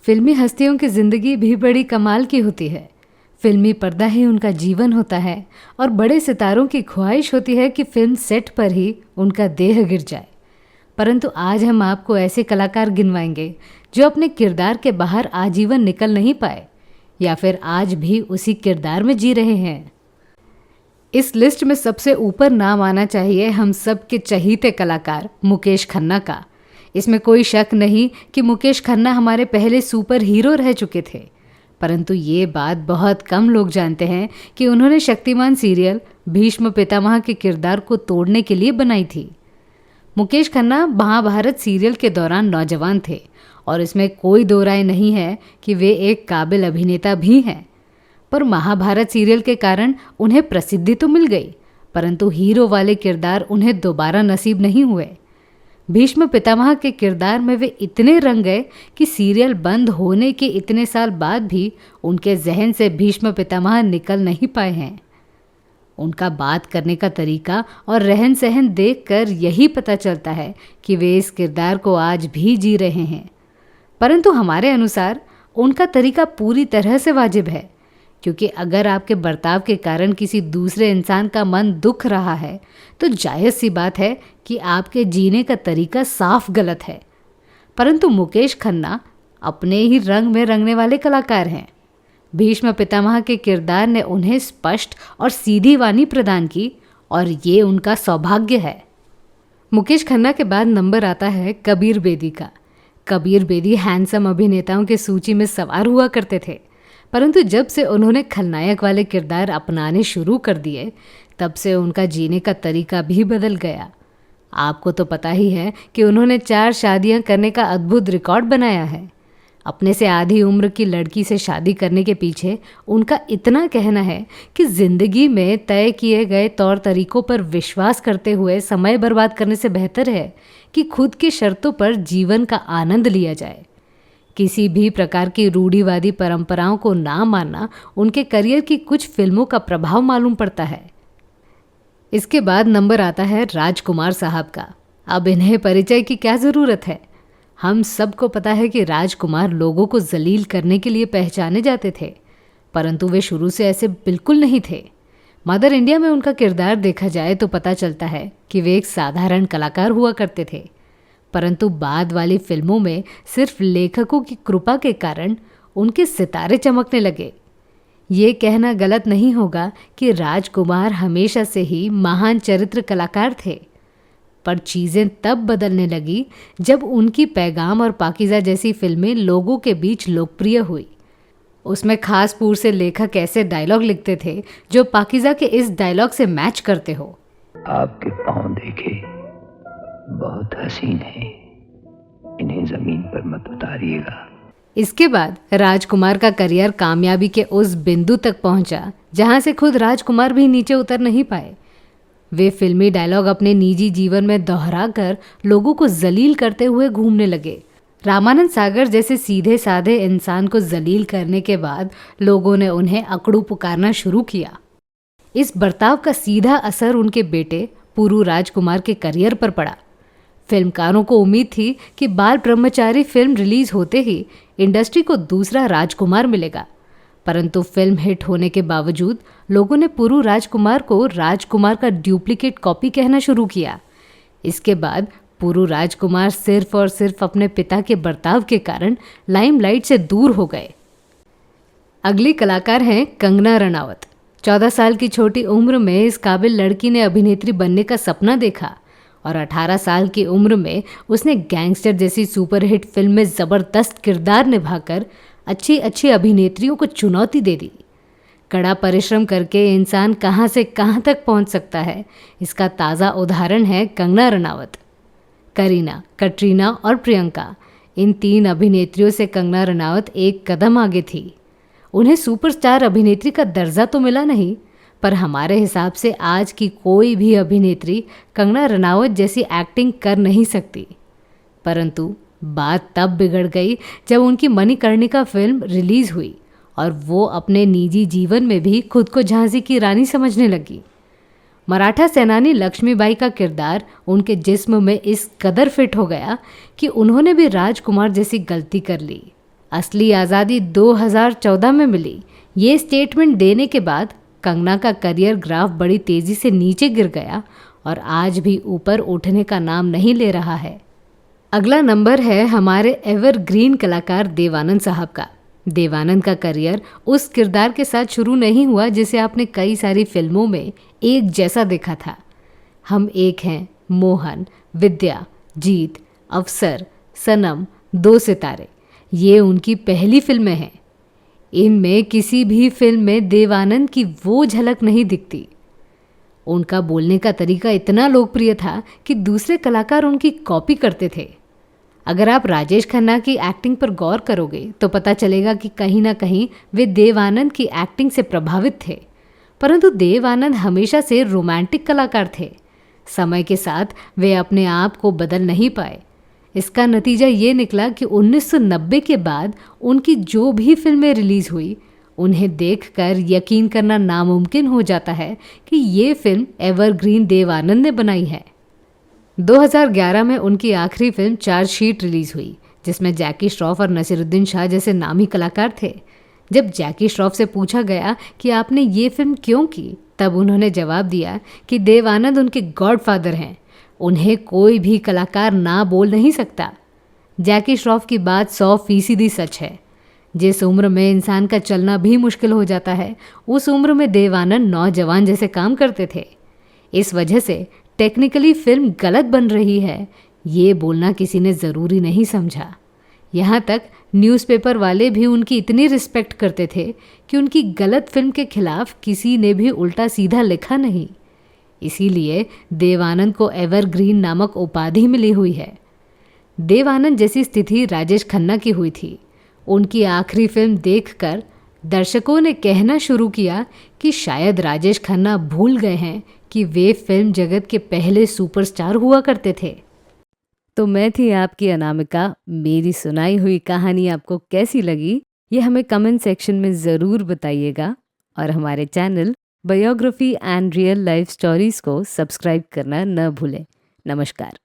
फिल्मी हस्तियों की ज़िंदगी भी बड़ी कमाल की होती है। फिल्मी पर्दा ही उनका जीवन होता है और बड़े सितारों की ख्वाहिश होती है कि फिल्म सेट पर ही उनका देह गिर जाए। परंतु आज हम आपको ऐसे कलाकार गिनवाएंगे जो अपने किरदार के बाहर आजीवन निकल नहीं पाए या फिर आज भी उसी किरदार में जी रहे हैं। इस लिस्ट में सबसे ऊपर नाम आना चाहिए हम सब के चहीते कलाकार मुकेश खन्ना का। इसमें कोई शक नहीं कि मुकेश खन्ना हमारे पहले सुपर हीरो रह चुके थे, परंतु ये बात बहुत कम लोग जानते हैं कि उन्होंने शक्तिमान सीरियल भीष्म पितामह के किरदार को तोड़ने के लिए बनाई थी। मुकेश खन्ना महाभारत सीरियल के दौरान नौजवान थे और इसमें कोई दो राय नहीं है कि वे एक काबिल अभिनेता भी हैं। पर महाभारत सीरियल के कारण उन्हें प्रसिद्धि तो मिल गई, परंतु हीरो वाले किरदार उन्हें दोबारा नसीब नहीं हुए। भीष्म पितामह के किरदार में वे इतने रंग गए कि सीरियल बंद होने के इतने साल बाद भी उनके जहन से भीष्म पितामह निकल नहीं पाए हैं। उनका बात करने का तरीका और रहन सहन देखकर यही पता चलता है कि वे इस किरदार को आज भी जी रहे हैं। परंतु हमारे अनुसार उनका तरीका पूरी तरह से वाजिब है, क्योंकि अगर आपके बर्ताव के कारण किसी दूसरे इंसान का मन दुख रहा है तो जायज़ सी बात है कि आपके जीने का तरीका साफ गलत है। परंतु मुकेश खन्ना अपने ही रंग में रंगने वाले कलाकार हैं। भीष्म पितामह के किरदार ने उन्हें स्पष्ट और सीधी वाणी प्रदान की और ये उनका सौभाग्य है। मुकेश खन्ना के बाद नंबर आता है कबीर बेदी का। कबीर बेदी हैंडसम अभिनेताओं की सूची में सवार हुआ करते थे, परंतु जब से उन्होंने खलनायक वाले किरदार अपनाने शुरू कर दिए तब से उनका जीने का तरीका भी बदल गया। आपको तो पता ही है कि उन्होंने 4 शादियां करने का अद्भुत रिकॉर्ड बनाया है। अपने से आधी उम्र की लड़की से शादी करने के पीछे उनका इतना कहना है कि ज़िंदगी में तय किए गए तौर तरीकों पर विश्वास करते हुए समय बर्बाद करने से बेहतर है कि खुद की शर्तों पर जीवन का आनंद लिया जाए। किसी भी प्रकार की रूढ़िवादी परंपराओं को ना मानना उनके करियर की कुछ फिल्मों का प्रभाव मालूम पड़ता है। इसके बाद नंबर आता है राजकुमार साहब का। अब इन्हें परिचय की क्या ज़रूरत है। हम सबको पता है कि राजकुमार लोगों को जलील करने के लिए पहचाने जाते थे, परंतु वे शुरू से ऐसे बिल्कुल नहीं थे। मदर इंडिया में उनका किरदार देखा जाए तो पता चलता है कि वे एक साधारण कलाकार हुआ करते थे, परंतु बाद वाली फिल्मों में सिर्फ लेखकों की कृपा के कारण उनके सितारे चमकने लगे। ये कहना गलत नहीं होगा कि राजकुमार हमेशा से ही महान चरित्र कलाकार थे, पर चीज़ें तब बदलने लगी जब उनकी पैगाम और पाकीज़ा जैसी फिल्में लोगों के बीच लोकप्रिय हुई। उसमें खासपुर से लेखक ऐसे डायलॉग लिखते थे जो पाकीज़ा के इस डायलॉग से मैच करते हो। आपके पाँव देखे बहुत हसीन है, इन्हें जमीन पर मत उतारिएगा। इसके बाद राजकुमार का करियर कामयाबी के उस बिंदु तक पहुंचा जहां से खुद राजकुमार भी नीचे उतर नहीं पाए। वे फिल्मी डायलॉग अपने निजी जीवन में दोहराकर लोगों को जलील करते हुए घूमने लगे। रामानंद सागर जैसे सीधे साधे इंसान को जलील करने के बाद लोगों ने उन्हें अकड़ू पुकारना शुरू किया। इस बर्ताव का सीधा असर उनके बेटे पुरू राजकुमार के करियर पर पड़ा। फिल्मकारों को उम्मीद थी कि बाल ब्रह्मचारी फिल्म रिलीज होते ही इंडस्ट्री को दूसरा राजकुमार मिलेगा, परंतु फिल्म हिट होने के बावजूद लोगों ने पुरू राजकुमार को राजकुमार का डुप्लीकेट कॉपी कहना शुरू किया। इसके बाद पुरू राजकुमार सिर्फ और सिर्फ अपने पिता के बर्ताव के कारण लाइमलाइट से दूर हो गए। अगली कलाकार हैं कंगना रनावत। 14 साल की छोटी उम्र में इस काबिल लड़की ने अभिनेत्री बनने का सपना देखा और 18 साल की उम्र में उसने गैंगस्टर जैसी सुपरहिट फिल्म में ज़बरदस्त किरदार निभाकर अच्छी अच्छी अभिनेत्रियों को चुनौती दे दी। कड़ा परिश्रम करके इंसान कहां से कहां तक पहुंच सकता है, इसका ताज़ा उदाहरण है कंगना रनावत। करीना, कटरीना और प्रियंका, इन 3 अभिनेत्रियों से कंगना रनावत एक कदम आगे थी। उन्हें सुपरस्टार अभिनेत्री का दर्जा तो मिला नहीं, पर हमारे हिसाब से आज की कोई भी अभिनेत्री कंगना रनावत जैसी एक्टिंग कर नहीं सकती। परंतु बात तब बिगड़ गई जब उनकी मणिकर्णिका फिल्म रिलीज हुई और वो अपने निजी जीवन में भी खुद को झांसी की रानी समझने लगी। मराठा सेनानी लक्ष्मीबाई का किरदार उनके जिस्म में इस कदर फिट हो गया कि उन्होंने भी राजकुमार जैसी गलती कर ली। असली आज़ादी 2014 में मिली, ये स्टेटमेंट देने के बाद कंगना का करियर ग्राफ बड़ी तेज़ी से नीचे गिर गया और आज भी ऊपर उठने का नाम नहीं ले रहा है। अगला नंबर है हमारे एवरग्रीन कलाकार देव आनंद साहब का। देव आनंद का करियर उस किरदार के साथ शुरू नहीं हुआ जिसे आपने कई सारी फिल्मों में एक जैसा देखा था। हम एक हैं, मोहन, विद्या, जीत, अवसर, सनम, दो सितारे, ये उनकी पहली फिल्में हैं। इनमें किसी भी फिल्म में देव आनंद की वो झलक नहीं दिखती। उनका बोलने का तरीका इतना लोकप्रिय था कि दूसरे कलाकार उनकी कॉपी करते थे। अगर आप राजेश खन्ना की एक्टिंग पर गौर करोगे तो पता चलेगा कि कहीं ना कहीं वे देव आनंद की एक्टिंग से प्रभावित थे, परंतु देव आनंद हमेशा से रोमांटिक कलाकार थे। समय के साथ वे अपने आप को बदल नहीं पाए। इसका नतीजा ये निकला कि 1990 के बाद उनकी जो भी फिल्में रिलीज हुई, उन्हें देखकर यकीन करना नामुमकिन हो जाता है कि ये फिल्म एवरग्रीन देव आनंद ने बनाई है। 2011 में उनकी आखिरी फिल्म चार्जशीट रिलीज हुई, जिसमें जैकी श्रॉफ और नसीरुद्दीन शाह जैसे नामी कलाकार थे। जब जैकी श्रॉफ से पूछा गया कि आपने ये फिल्म क्यों की, तब उन्होंने जवाब दिया कि देव आनंद उनके गॉडफादर हैं, उन्हें कोई भी कलाकार ना बोल नहीं सकता। जैकी श्रॉफ की बात 100% सच है। जिस उम्र में इंसान का चलना भी मुश्किल हो जाता है, उस उम्र में देव आनंद नौजवान जैसे काम करते थे। इस वजह से टेक्निकली फिल्म गलत बन रही है, ये बोलना किसी ने ज़रूरी नहीं समझा। यहाँ तक न्यूज़पेपर वाले भी उनकी इतनी रिस्पेक्ट करते थे कि उनकी गलत फिल्म के खिलाफ किसी ने भी उल्टा सीधा लिखा नहीं। इसीलिए देव आनंद को एवरग्रीन नामक उपाधि मिली हुई है। देव आनंद जैसी स्थिति राजेश खन्ना की हुई थी। उनकी आखिरी फिल्म देखकर दर्शकों ने कहना शुरू किया कि शायद राजेश खन्ना भूल गए हैं कि वे फिल्म जगत के पहले सुपरस्टार हुआ करते थे। तो मैं थी आपकी अनामिका। मेरी सुनाई हुई कहानी आपको कैसी लगी, ये हमें कमेंट सेक्शन में ज़रूर बताइएगा और हमारे channel biography and real life stories को सब्सक्राइब करना न भूलें। नमस्कार।